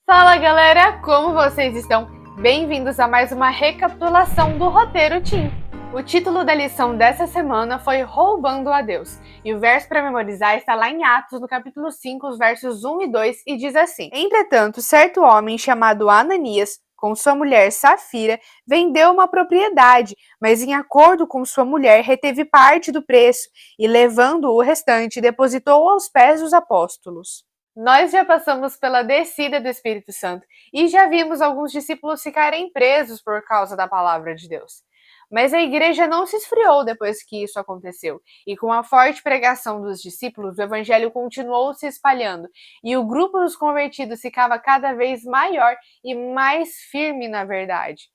Fala galera, como vocês estão? Bem-vindos a mais uma recapitulação do Roteiro Team. O título da lição dessa semana foi Roubando a Deus, e o verso para memorizar está lá em Atos, no capítulo 5, os versos 1 e 2, e diz assim: Entretanto, certo homem chamado Ananias, com sua mulher Safira, vendeu uma propriedade, mas em acordo com sua mulher reteve parte do preço e, levando o restante, depositou aos pés dos apóstolos. Nós já passamos pela descida do Espírito Santo e já vimos alguns discípulos ficarem presos por causa da palavra de Deus. Mas a igreja não se esfriou depois que isso aconteceu, e com a forte pregação dos discípulos, o evangelho continuou se espalhando, e o grupo dos convertidos ficava cada vez maior e mais firme na verdade.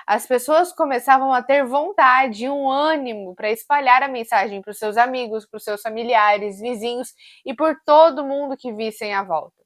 As pessoas começavam a ter vontade e um ânimo para espalhar a mensagem para os seus amigos, para os seus familiares, vizinhos e por todo mundo que vissem à volta.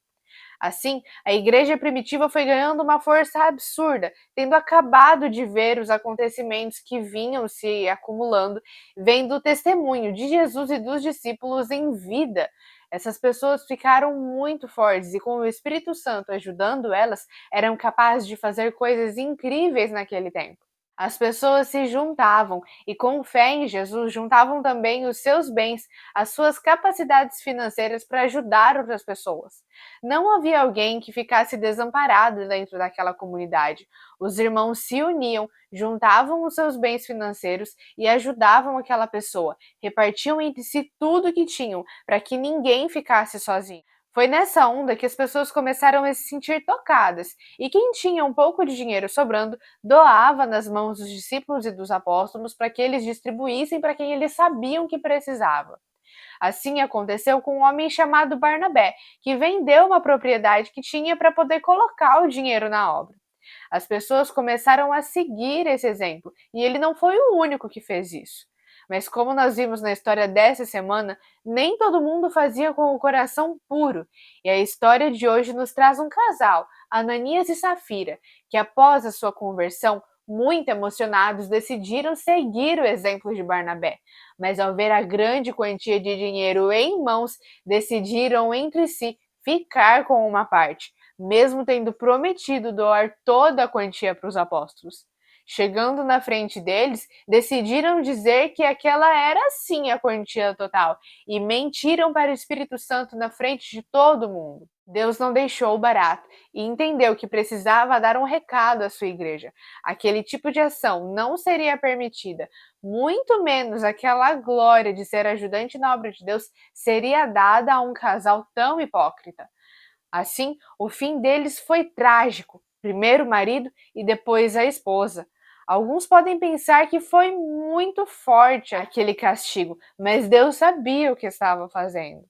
Assim, a igreja primitiva foi ganhando uma força absurda, tendo acabado de ver os acontecimentos que vinham se acumulando, vendo o testemunho de Jesus e dos discípulos em vida. Essas pessoas ficaram muito fortes e, com o Espírito Santo ajudando elas, eram capazes de fazer coisas incríveis naquele tempo. As pessoas se juntavam e, com fé em Jesus, juntavam também os seus bens, as suas capacidades financeiras para ajudar outras pessoas. Não havia alguém que ficasse desamparado dentro daquela comunidade. Os irmãos se uniam, juntavam os seus bens financeiros e ajudavam aquela pessoa, repartiam entre si tudo que tinham, para que ninguém ficasse sozinho. Foi nessa onda que as pessoas começaram a se sentir tocadas, e quem tinha um pouco de dinheiro sobrando doava nas mãos dos discípulos e dos apóstolos para que eles distribuíssem para quem eles sabiam que precisava. Assim aconteceu com um homem chamado Barnabé, que vendeu uma propriedade que tinha para poder colocar o dinheiro na obra. As pessoas começaram a seguir esse exemplo, e ele não foi o único que fez isso. Mas como nós vimos na história dessa semana, nem todo mundo fazia com o coração puro. E a história de hoje nos traz um casal, Ananias e Safira, que após a sua conversão, muito emocionados, decidiram seguir o exemplo de Barnabé. Mas ao ver a grande quantia de dinheiro em mãos, decidiram entre si ficar com uma parte, mesmo tendo prometido doar toda a quantia para os apóstolos. Chegando na frente deles, decidiram dizer que aquela era sim a quantia total e mentiram para o Espírito Santo na frente de todo mundo. Deus não deixou barato e entendeu que precisava dar um recado à sua igreja. Aquele tipo de ação não seria permitida, muito menos aquela glória de ser ajudante na obra de Deus seria dada a um casal tão hipócrita. Assim, o fim deles foi trágico, primeiro o marido e depois a esposa. Alguns podem pensar que foi muito forte aquele castigo, mas Deus sabia o que estava fazendo.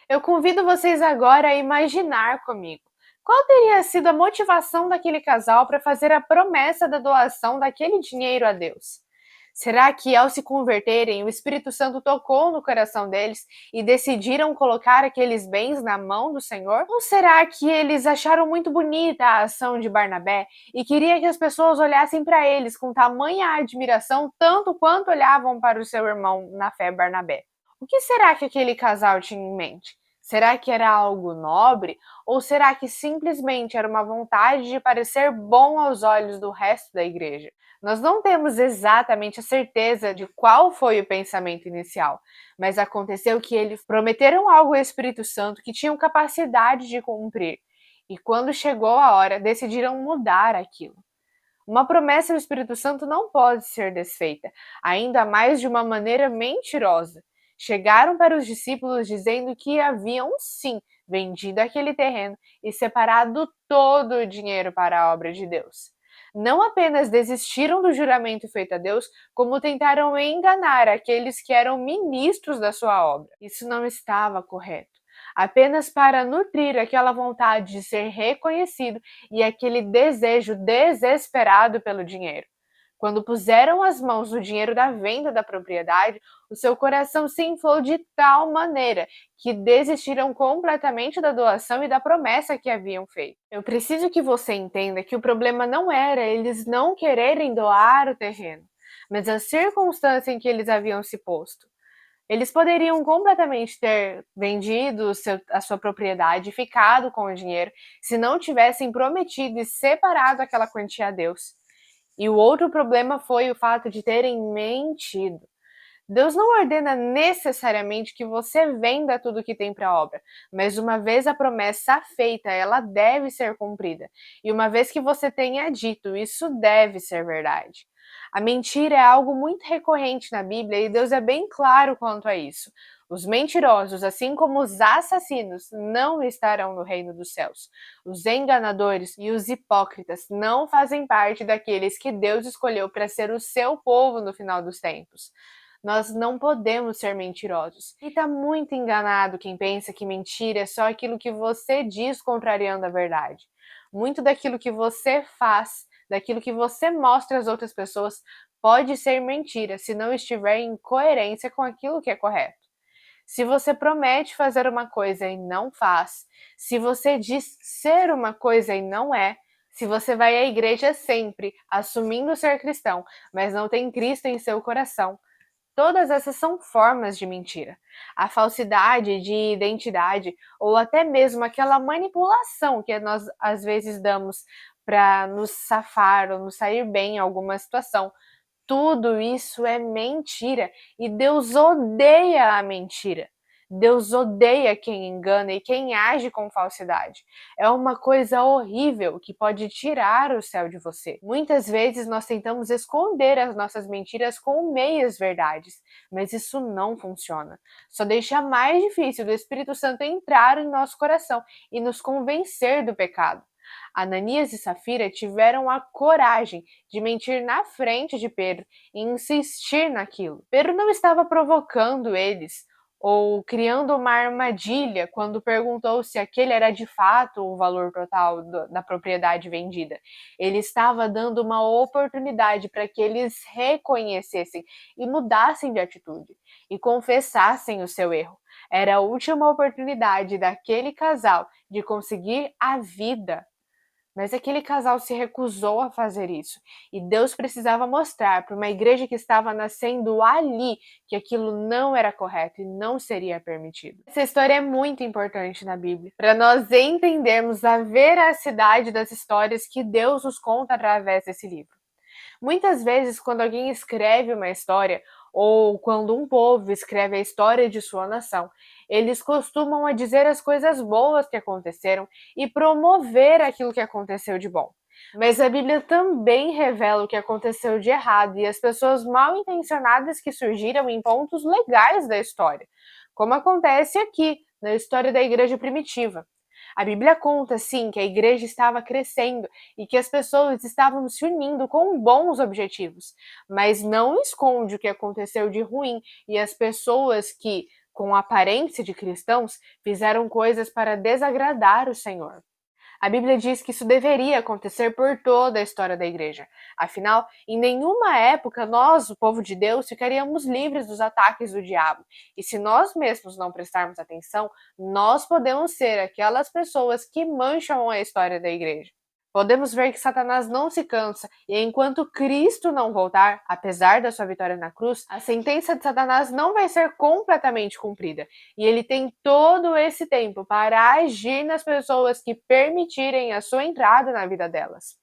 Eu convido vocês agora a imaginar comigo. Qual teria sido a motivação daquele casal para fazer a promessa da doação daquele dinheiro a Deus? Será que, ao se converterem, o Espírito Santo tocou no coração deles e decidiram colocar aqueles bens na mão do Senhor? Ou será que eles acharam muito bonita a ação de Barnabé e queria que as pessoas olhassem para eles com tamanha admiração, tanto quanto olhavam para o seu irmão na fé Barnabé? O que será que aquele casal tinha em mente? Será que era algo nobre? Ou será que simplesmente era uma vontade de parecer bom aos olhos do resto da igreja? Nós não temos exatamente a certeza de qual foi o pensamento inicial, mas aconteceu que eles prometeram algo ao Espírito Santo que tinham capacidade de cumprir, e quando chegou a hora, decidiram mudar aquilo. Uma promessa do Espírito Santo não pode ser desfeita, ainda mais de uma maneira mentirosa. Chegaram para os discípulos dizendo que haviam sim vendido aquele terreno e separado todo o dinheiro para a obra de Deus. Não apenas desistiram do juramento feito a Deus, como tentaram enganar aqueles que eram ministros da sua obra. Isso não estava correto. Apenas para nutrir aquela vontade de ser reconhecido e aquele desejo desesperado pelo dinheiro. Quando puseram as mãos no dinheiro da venda da propriedade, o seu coração se inflou de tal maneira que desistiram completamente da doação e da promessa que haviam feito. Eu preciso que você entenda que o problema não era eles não quererem doar o terreno, mas a circunstância em que eles haviam se posto. Eles poderiam completamente ter vendido a sua propriedade, ficado com o dinheiro, se não tivessem prometido e separado aquela quantia a Deus. E o outro problema foi o fato de terem mentido. Deus não ordena necessariamente que você venda tudo que tem para a obra, mas uma vez a promessa feita, ela deve ser cumprida. E uma vez que você tenha dito, isso deve ser verdade. A mentira é algo muito recorrente na Bíblia e Deus é bem claro quanto a isso. Os mentirosos, assim como os assassinos, não estarão no reino dos céus. Os enganadores e os hipócritas não fazem parte daqueles que Deus escolheu para ser o seu povo no final dos tempos. Nós não podemos ser mentirosos. E tá muito enganado quem pensa que mentira é só aquilo que você diz contrariando a verdade. Muito daquilo que você faz, daquilo que você mostra às outras pessoas, pode ser mentira se não estiver em coerência com aquilo que é correto. Se você promete fazer uma coisa e não faz, se você diz ser uma coisa e não é, se você vai à igreja sempre, assumindo ser cristão, mas não tem Cristo em seu coração, todas essas são formas de mentira. A falsidade de identidade ou até mesmo aquela manipulação que nós às vezes damos para nos safar ou nos sair bem em alguma situação. Tudo isso é mentira e Deus odeia a mentira. Deus odeia quem engana e quem age com falsidade. É uma coisa horrível que pode tirar o céu de você. Muitas vezes nós tentamos esconder as nossas mentiras com meias verdades, mas isso não funciona. Só deixa mais difícil do Espírito Santo entrar em nosso coração e nos convencer do pecado. Ananias e Safira tiveram a coragem de mentir na frente de Pedro e insistir naquilo. Pedro não estava provocando eles ou criando uma armadilha quando perguntou se aquele era de fato o valor total da propriedade vendida. Ele estava dando uma oportunidade para que eles reconhecessem e mudassem de atitude e confessassem o seu erro. Era a última oportunidade daquele casal de conseguir a vida. Mas aquele casal se recusou a fazer isso. E Deus precisava mostrar para uma igreja que estava nascendo ali que aquilo não era correto e não seria permitido. Essa história é muito importante na Bíblia, para nós entendermos a veracidade das histórias que Deus nos conta através desse livro. Muitas vezes, quando alguém escreve uma história, ou quando um povo escreve a história de sua nação, eles costumam a dizer as coisas boas que aconteceram e promover aquilo que aconteceu de bom. Mas a Bíblia também revela o que aconteceu de errado e as pessoas mal intencionadas que surgiram em pontos legais da história, como acontece aqui na história da igreja primitiva. A Bíblia conta, sim, que a igreja estava crescendo e que as pessoas estavam se unindo com bons objetivos, mas não esconde o que aconteceu de ruim e as pessoas que, com aparência de cristãos, fizeram coisas para desagradar o Senhor. A Bíblia diz que isso deveria acontecer por toda a história da igreja. Afinal, em nenhuma época nós, o povo de Deus, ficaríamos livres dos ataques do diabo. E se nós mesmos não prestarmos atenção, nós podemos ser aquelas pessoas que mancham a história da igreja. Podemos ver que Satanás não se cansa, e enquanto Cristo não voltar, apesar da sua vitória na cruz, a sentença de Satanás não vai ser completamente cumprida. E ele tem todo esse tempo para agir nas pessoas que permitirem a sua entrada na vida delas.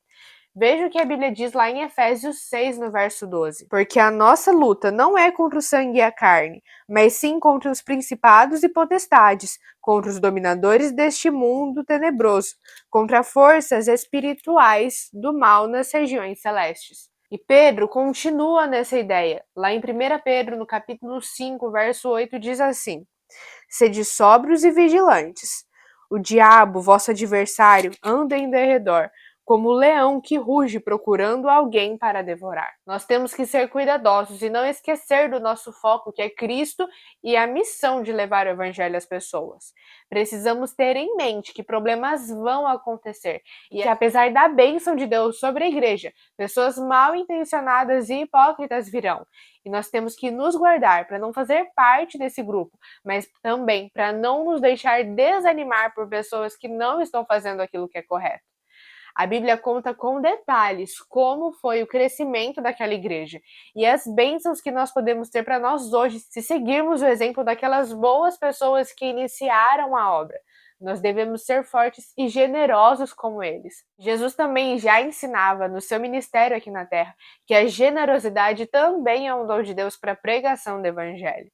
Veja o que a Bíblia diz lá em Efésios 6, no verso 12. Porque a nossa luta não é contra o sangue e a carne, mas sim contra os principados e potestades, contra os dominadores deste mundo tenebroso, contra forças espirituais do mal nas regiões celestes. E Pedro continua nessa ideia. Lá em 1 Pedro, no capítulo 5, verso 8, diz assim: Sede sóbrios e vigilantes. O diabo, vosso adversário, anda em derredor, como o leão que ruge procurando alguém para devorar. Nós temos que ser cuidadosos e não esquecer do nosso foco, que é Cristo e a missão de levar o evangelho às pessoas. Precisamos ter em mente que problemas vão acontecer e que, apesar da bênção de Deus sobre a igreja, pessoas mal intencionadas e hipócritas virão. E nós temos que nos guardar para não fazer parte desse grupo, mas também para não nos deixar desanimar por pessoas que não estão fazendo aquilo que é correto. A Bíblia conta com detalhes como foi o crescimento daquela igreja e as bênçãos que nós podemos ter para nós hoje se seguirmos o exemplo daquelas boas pessoas que iniciaram a obra. Nós devemos ser fortes e generosos como eles. Jesus também já ensinava no seu ministério aqui na Terra que a generosidade também é um dom de Deus para a pregação do Evangelho.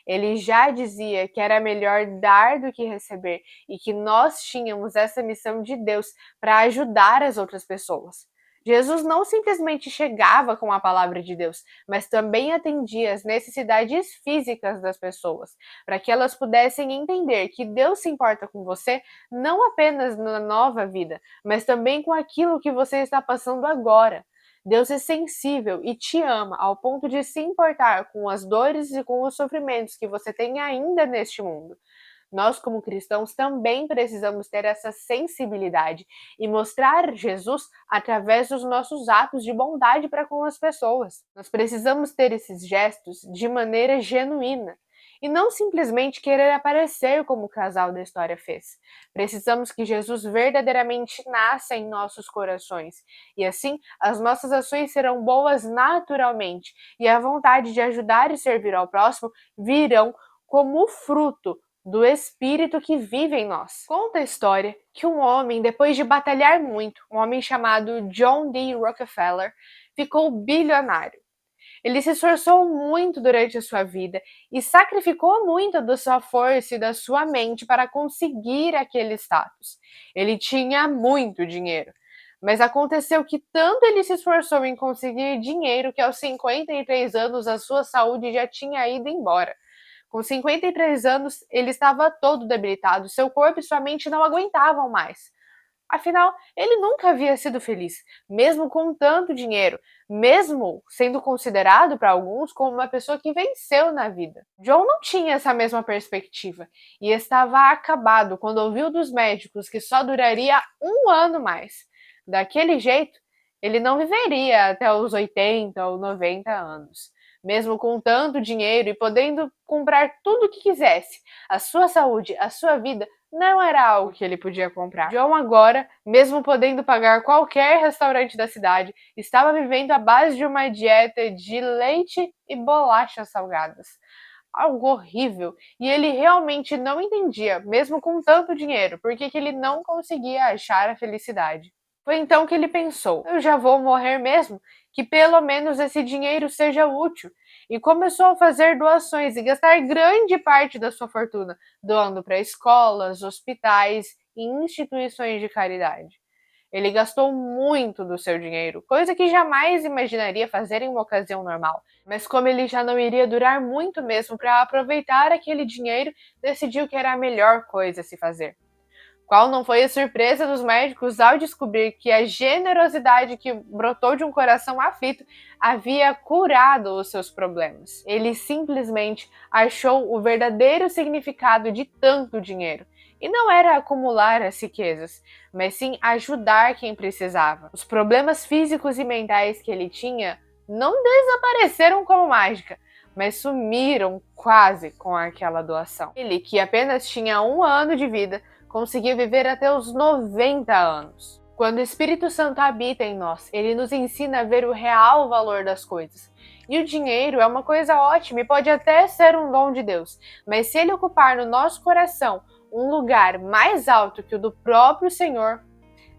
Ele já dizia que era melhor dar do que receber e que nós tínhamos essa missão de Deus para ajudar as outras pessoas. Jesus não simplesmente chegava com a palavra de Deus, mas também atendia às necessidades físicas das pessoas, para que elas pudessem entender que Deus se importa com você não apenas na nova vida, mas também com aquilo que você está passando agora. Deus é sensível e te ama ao ponto de se importar com as dores e com os sofrimentos que você tem ainda neste mundo. Nós, como cristãos, também precisamos ter essa sensibilidade e mostrar Jesus através dos nossos atos de bondade para com as pessoas. Nós precisamos ter esses gestos de maneira genuína e não simplesmente querer aparecer como o casal da história fez. Precisamos que Jesus verdadeiramente nasça em nossos corações e assim as nossas ações serão boas naturalmente e a vontade de ajudar e servir ao próximo virão como fruto do Espírito que vive em nós. Conta a história que um homem, depois de batalhar muito, um homem chamado John D. Rockefeller, ficou bilionário. Ele se esforçou muito durante a sua vida e sacrificou muito da sua força e da sua mente para conseguir aquele status. Ele tinha muito dinheiro. Mas aconteceu que tanto ele se esforçou em conseguir dinheiro que aos 53 anos a sua saúde já tinha ido embora. Com 53 anos, ele estava todo debilitado, seu corpo e sua mente não aguentavam mais. Afinal, ele nunca havia sido feliz, mesmo com tanto dinheiro, mesmo sendo considerado para alguns como uma pessoa que venceu na vida. John não tinha essa mesma perspectiva e estava acabado quando ouviu dos médicos que só duraria um ano mais. Daquele jeito, ele não viveria até os 80 ou 90 anos. Mesmo com tanto dinheiro e podendo comprar tudo o que quisesse, a sua saúde, a sua vida não era algo que ele podia comprar. John agora, mesmo podendo pagar qualquer restaurante da cidade, estava vivendo à base de uma dieta de leite e bolachas salgadas. Algo horrível, e ele realmente não entendia, mesmo com tanto dinheiro, por que ele não conseguia achar a felicidade. Foi então que ele pensou: eu já vou morrer mesmo, que pelo menos esse dinheiro seja útil. E começou a fazer doações e gastar grande parte da sua fortuna, doando para escolas, hospitais e instituições de caridade. Ele gastou muito do seu dinheiro, coisa que jamais imaginaria fazer em uma ocasião normal. Mas como ele já não iria durar muito mesmo para aproveitar aquele dinheiro, decidiu que era a melhor coisa a se fazer. Qual não foi a surpresa dos médicos ao descobrir que a generosidade que brotou de um coração aflito havia curado os seus problemas. Ele simplesmente achou o verdadeiro significado de tanto dinheiro. E não era acumular as riquezas, mas sim ajudar quem precisava. Os problemas físicos e mentais que ele tinha não desapareceram como mágica, mas sumiram quase com aquela doação. Ele, que apenas tinha um ano de vida, conseguiu viver até os 90 anos. Quando o Espírito Santo habita em nós, ele nos ensina a ver o real valor das coisas. E o dinheiro é uma coisa ótima e pode até ser um dom de Deus, mas se ele ocupar no nosso coração um lugar mais alto que o do próprio Senhor,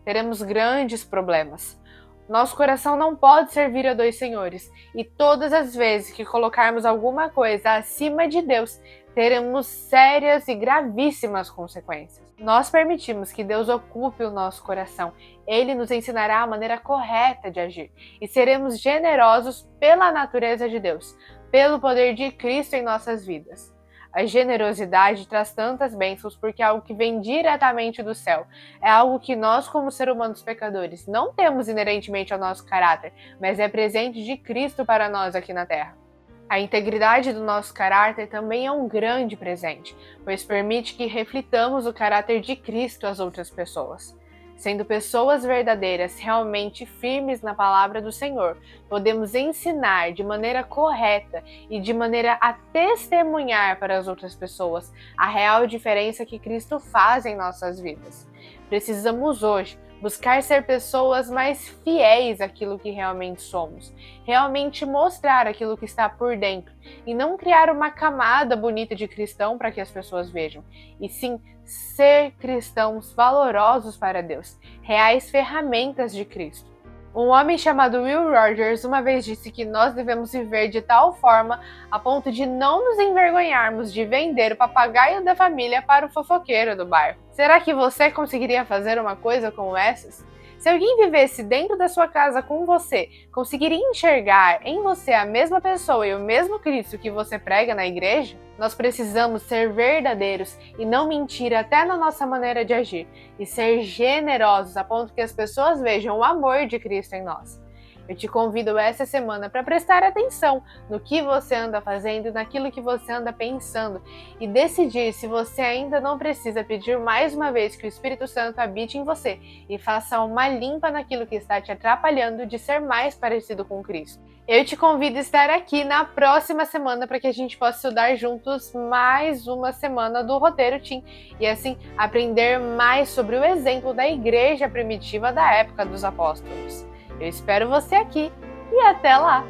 teremos grandes problemas. Nosso coração não pode servir a dois senhores, e todas as vezes que colocarmos alguma coisa acima de Deus, teremos sérias e gravíssimas consequências. Nós permitimos que Deus ocupe o nosso coração. Ele nos ensinará a maneira correta de agir e seremos generosos pela natureza de Deus, pelo poder de Cristo em nossas vidas. A generosidade traz tantas bênçãos porque é algo que vem diretamente do céu. É algo que nós, como seres humanos pecadores, não temos inerentemente ao nosso caráter, mas é presente de Cristo para nós aqui na Terra. A integridade do nosso caráter também é um grande presente, pois permite que reflitamos o caráter de Cristo às outras pessoas. Sendo pessoas verdadeiras, realmente firmes na palavra do Senhor, podemos ensinar de maneira correta e de maneira a testemunhar para as outras pessoas a real diferença que Cristo faz em nossas vidas. Precisamos hoje Buscar ser pessoas mais fiéis àquilo que realmente somos, realmente mostrar aquilo que está por dentro e não criar uma camada bonita de cristão para que as pessoas vejam, e sim ser cristãos valorosos para Deus, reais ferramentas de Cristo. Um homem chamado Will Rogers uma vez disse que nós devemos viver de tal forma a ponto de não nos envergonharmos de vender o papagaio da família para o fofoqueiro do bairro. Será que você conseguiria fazer uma coisa como essas? Se alguém vivesse dentro da sua casa com você, conseguiria enxergar em você a mesma pessoa e o mesmo Cristo que você prega na igreja? Nós precisamos ser verdadeiros e não mentir até na nossa maneira de agir, e ser generosos a ponto que as pessoas vejam o amor de Cristo em nós. Eu te convido essa semana para prestar atenção no que você anda fazendo, naquilo que você anda pensando e decidir se você ainda não precisa pedir mais uma vez que o Espírito Santo habite em você e faça uma limpa naquilo que está te atrapalhando de ser mais parecido com Cristo. Eu te convido a estar aqui na próxima semana para que a gente possa estudar juntos mais uma semana do Roteiro Teen e assim aprender mais sobre o exemplo da igreja primitiva da época dos apóstolos. Eu espero você aqui e até lá!